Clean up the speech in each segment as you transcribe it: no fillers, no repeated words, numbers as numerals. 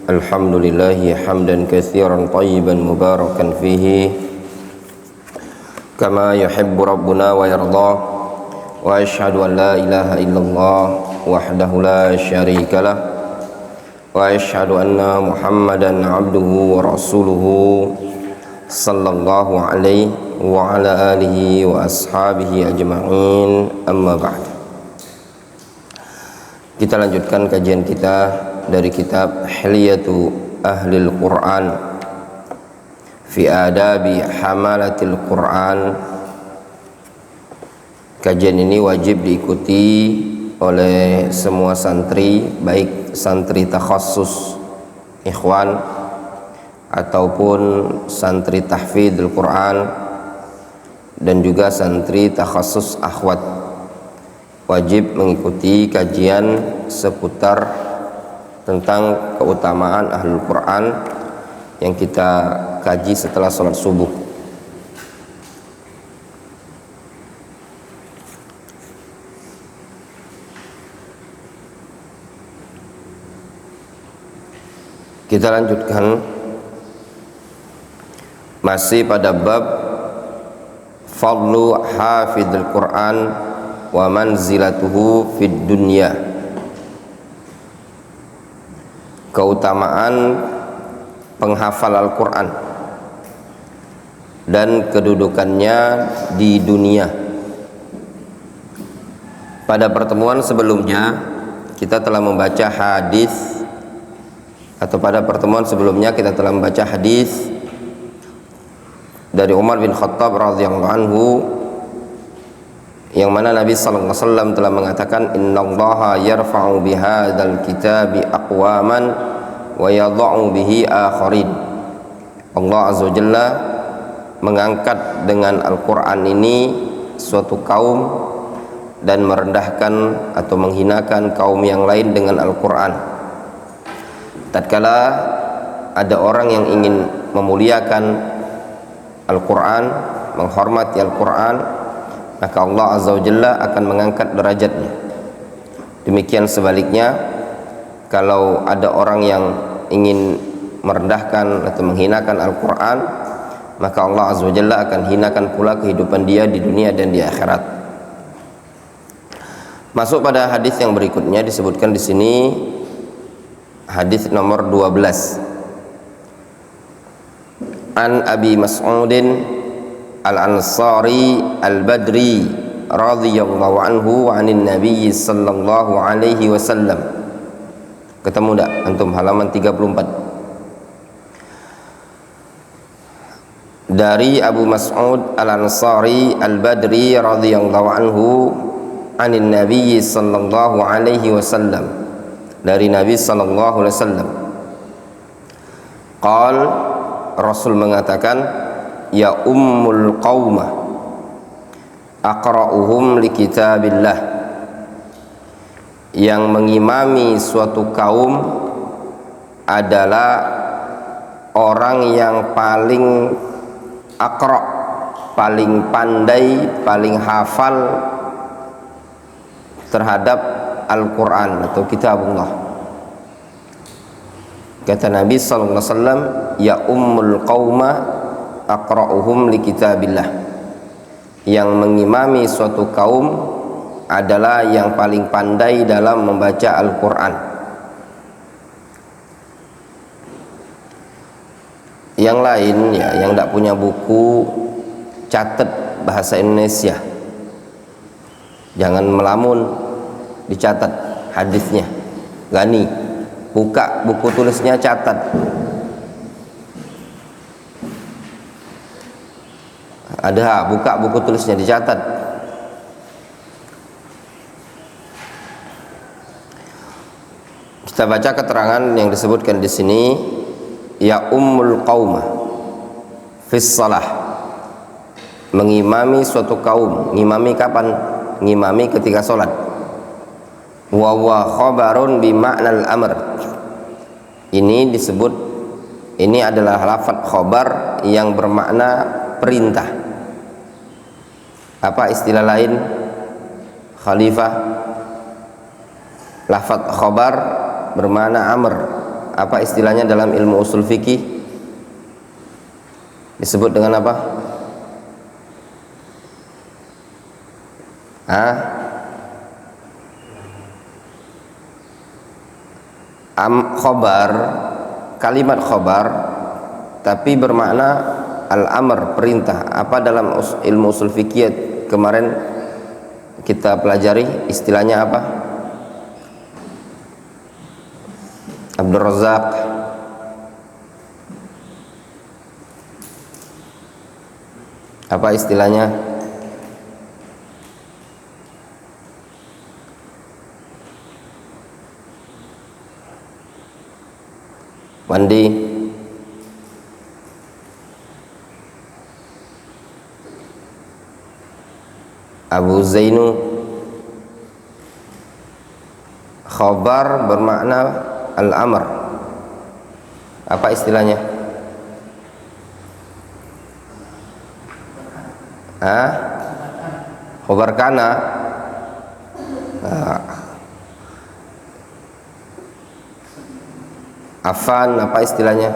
Alhamdulillahi hamdan katsiran tayyiban mubarakan fihi kama yuhibbu rabbuna wa yarda. Wa asyhadu an la ilaha illallah wahdahu la syarikalah wa asyhadu anna Muhammadan abduhu wa rasuluhu sallallahu alaihi wa ala alihi wa ashabihi ajma'in. Amma ba'd. Kita lanjutkan kajian kita dari kitab Hilyatu Ahlil Quran fi Adabi Hamalatil Quran. Kajian ini wajib diikuti oleh semua santri, baik santri takhassus ikhwan ataupun santri tahfidzul Quran dan juga santri takhassus akhwat. Wajib mengikuti kajian seputar tentang keutamaan Ahlul Quran yang kita kaji setelah sholat subuh. Kita lanjutkan masih pada bab fadlu hafidhul Quran wa manzilatuhu fid dunya, keutamaan penghafal Al-Quran dan kedudukannya di dunia. Pada pertemuan sebelumnya kita telah membaca hadis, atau pada pertemuan sebelumnya kita telah membaca hadis dari Umar bin Khattab radhiyallahu anhu, yang mana Nabi sallallahu alaihi wasallam telah mengatakan, innallaha yarfa'u bihadzal kitabi aqwaman wa yadha'u bihi akharin. Allah azza wajalla mengangkat dengan Al-Qur'an ini suatu kaum dan merendahkan atau menghinakan kaum yang lain dengan Al-Qur'an. Tatkala ada orang yang ingin memuliakan Al-Qur'an, menghormati Al-Qur'an, maka Allah azza wa jalla akan mengangkat derajatnya. Demikian sebaliknya, kalau ada orang yang ingin merendahkan atau menghinakan Al-Quran, maka Allah azza wa jalla akan hinakan pula kehidupan dia di dunia dan di akhirat. Masuk pada hadis yang berikutnya, disebutkan di sini hadis nomor 12. An Abi Mas'udin Al-Ansari Al-Badri radhiyallahu anhu wa anin Nabi sallallahu alaihi wasallam. Ketemu enggak antum halaman 34? Dari Abu Mas'ud Al-Ansari Al-Badri radhiyallahu anhu anin Nabi sallallahu alaihi wasallam, dari Nabi sallallahu alaihi wasallam. Qal, Rasul mengatakan, ya ummul qaumah aqra'uhum li kitabillah, yang mengimami suatu kaum adalah orang yang paling aqra', paling pandai, paling hafal terhadap Al-Quran atau kitabullah. Kata Nabi sallallahu alaihi wasallam, ya ummul qaumah aqra'uhum li kitabillah, yang mengimami suatu kaum adalah yang paling pandai dalam membaca Al-Quran. Yang lain ya, yang tidak punya buku, catat bahasa Indonesia, jangan melamun, dicatat hadisnya. Gani, buka buku tulisnya, catat. Ada, buka buku tulisnya, dicatat. Kita baca keterangan yang disebutkan di sini, ya ummul qaumah fis salah, mengimami suatu kaum. Ngimami kapan? Ngimami ketika sholat. Wa huwa khabarun bi ma'nal amr. Ini disebut, ini adalah lafaz khabar yang bermakna perintah. Apa istilah lain khalifah? Lafaz khabar bermakna amr, Apa istilahnya dalam ilmu usul fikih? Disebut dengan apa? Khobar, kalimat khobar tapi bermakna al-amr, perintah. Apa dalam ilmu usul fikih kemarin kita pelajari istilahnya apa? Abdul Razak. Apa istilahnya? Wandi. Abu Zainu. Khabar bermakna al-amr. Apa istilahnya? Khabar kana. Afan, apa istilahnya?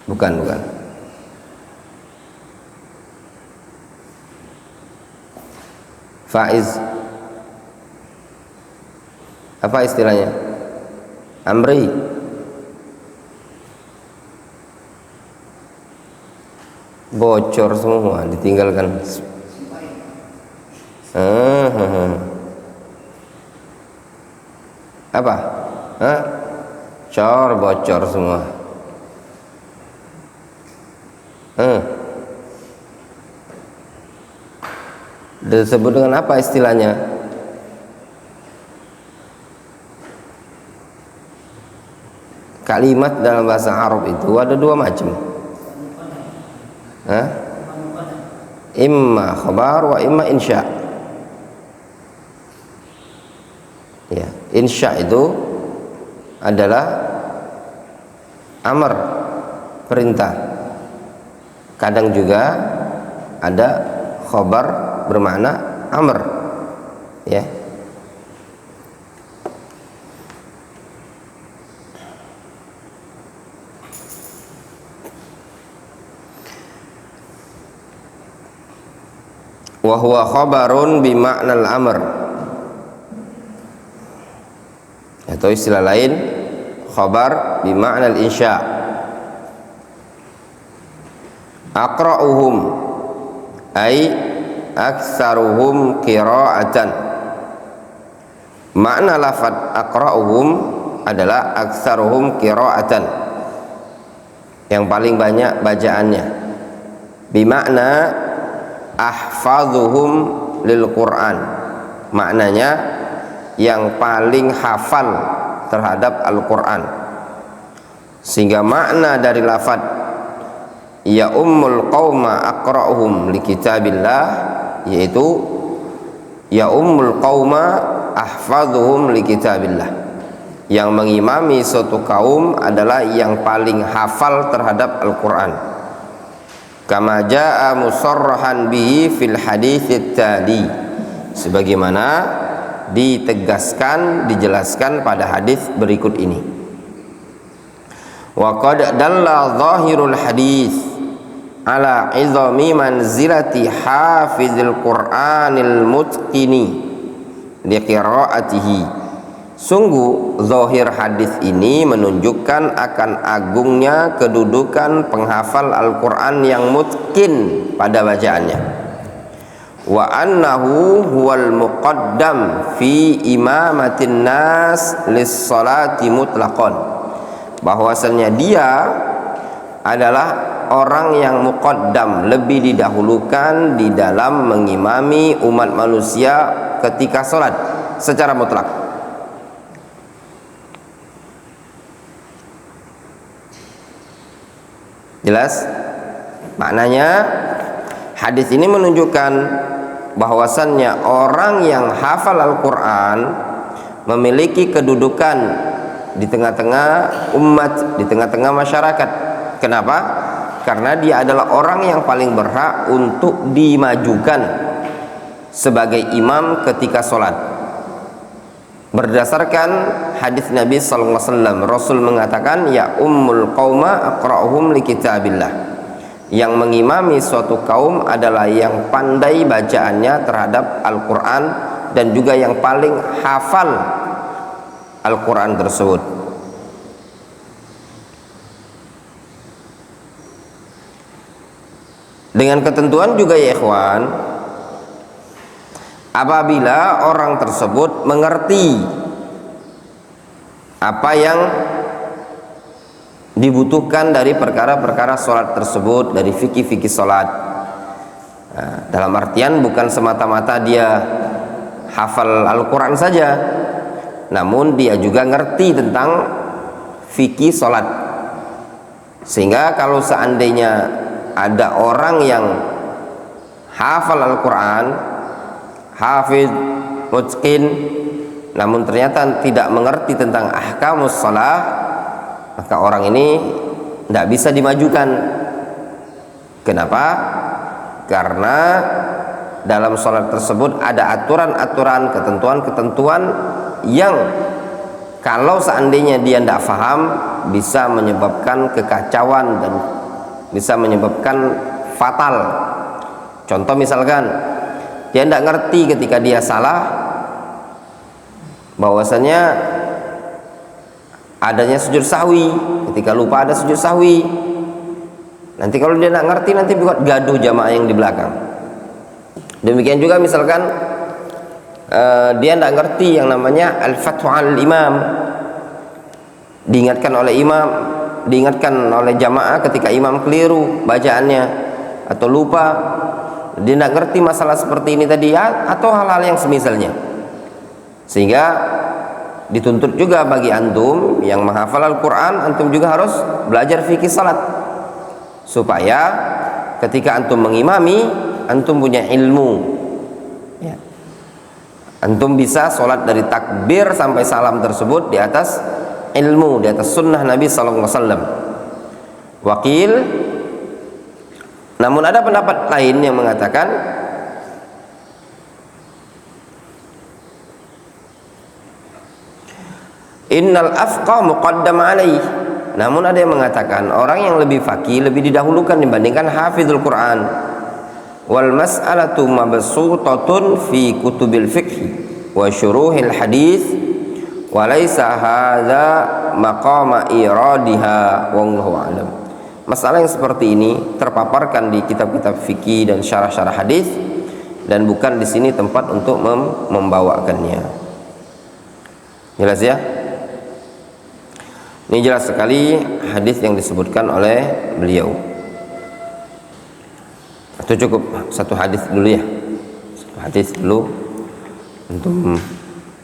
Bukan. Faiz, apa istilahnya? Amri. Bocor semua, ditinggalkan. Apa? Bocor semua. Disebut dengan apa istilahnya? Kalimat dalam bahasa Arab itu ada dua macam. Imma khabar wa imma insya. Ya, insya itu adalah amr, perintah. Kadang juga ada khabar bermakna amr, ya. Wa huwa khabarun bi ma'nal amr. Atau istilah lain khabar bi ma'nal insya. Aqra'uhum ay aktsaruhum qira'atan. Makna lafaz aqra'uhum adalah aktsaruhum qira'atan, yang paling banyak bacaannya. Bimakna ahfazuhum lil Quran, maknanya yang paling hafal terhadap Al-Quran. Sehingga makna dari lafaz ya ummul qauma aqra'uhum li kitabillah, yaitu ya ummul qauma ahfazuhum li kitabillah, yang mengimami suatu kaum adalah yang paling hafal terhadap Al-Quran. Kama jaa musarrahan bihi fil hadits tali, sebagaimana ditegaskan, dijelaskan pada hadis berikut ini. Wa qad dalla zahirul hadis ala izami manzilati hafizil Qur'anil mutqini li qiraatihi. Sungguh zahir hadis ini menunjukkan akan agungnya kedudukan penghafal Al-Qur'an yang mutqin pada bacaannya. Wa annahu huwal muqaddam fi imamatin nas lis salati mutlaqan, bahwasannya dia adalah orang yang muqaddam, lebih didahulukan di dalam mengimami umat manusia ketika salat secara mutlak. Jelas? Maknanya hadis ini menunjukkan bahwasannya orang yang hafal Al-Quran memiliki kedudukan di tengah-tengah umat, di tengah-tengah masyarakat. Kenapa? Karena dia adalah orang yang paling berhak untuk dimajukan sebagai imam ketika sholat. Berdasarkan hadis Nabi sallallahu alaihi wasallam, Rasul mengatakan, ya ummul qauma aqra'uhum li kitabillah. Yang mengimami suatu kaum adalah yang pandai bacaannya terhadap Al-Quran dan juga yang paling hafal Al-Quran tersebut. Dengan ketentuan juga ya ikhwan, apabila orang tersebut mengerti apa yang dibutuhkan dari perkara-perkara sholat tersebut, dari fikih-fikih sholat. Nah, dalam artian bukan semata-mata dia hafal Al-Quran saja, namun dia juga ngerti tentang fikih sholat. Sehingga kalau seandainya ada orang yang hafal Al-Quran, hafid, mutqin, namun ternyata tidak mengerti tentang ahkamus shalah, maka orang ini tidak bisa dimajukan. Kenapa? Karena dalam sholat tersebut ada aturan-aturan, ketentuan-ketentuan yang kalau seandainya dia tidak paham bisa menyebabkan kekacauan dan bisa menyebabkan fatal. Contoh misalkan dia tidak ngerti ketika dia salah bahwasanya adanya sujud sahwi, ketika lupa ada sujud sahwi. Nanti kalau dia tidak ngerti, nanti buat gaduh jamaah yang di belakang. Demikian juga misalkan dia tidak ngerti yang namanya al-fathu al-imam, diingatkan oleh imam, diingatkan oleh jamaah ketika imam keliru bacaannya atau lupa, dia tidak ngerti masalah seperti ini tadi ya, atau hal-hal yang semisalnya. Sehingga dituntut juga bagi antum yang menghafal Al-Quran, antum juga harus belajar fikih salat, supaya ketika antum mengimami, antum punya ilmu ya. Antum bisa sholat dari takbir sampai salam tersebut di atas ilmu, di atas sunnah Nabi sallallahu alaihi wasallam. Wakil, namun ada pendapat lain yang mengatakan innal afqah muqaddam alaih. Namun ada yang mengatakan orang yang lebih faqih lebih didahulukan dibandingkan hafizul Quran. Wal mas'alatu mabsutatun fi kutubil fiqh wa syuruhil hadis wa laisa hadza maqama iradiha wallahu a'lam. Masalah yang seperti ini terpaparkan di kitab-kitab fikih dan syarah-syarah hadis, dan bukan di sini tempat untuk membawakannya. Jelas ya? Ini jelas sekali hadis yang disebutkan oleh beliau. Atau cukup satu hadis dulu ya, satu hadis dulu untuk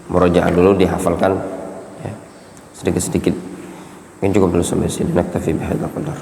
murojaah dulu, dihafalkan ya, sedikit-sedikit. Mungkin cukup dulu sampai sini. Naktafi bihadzal qadar.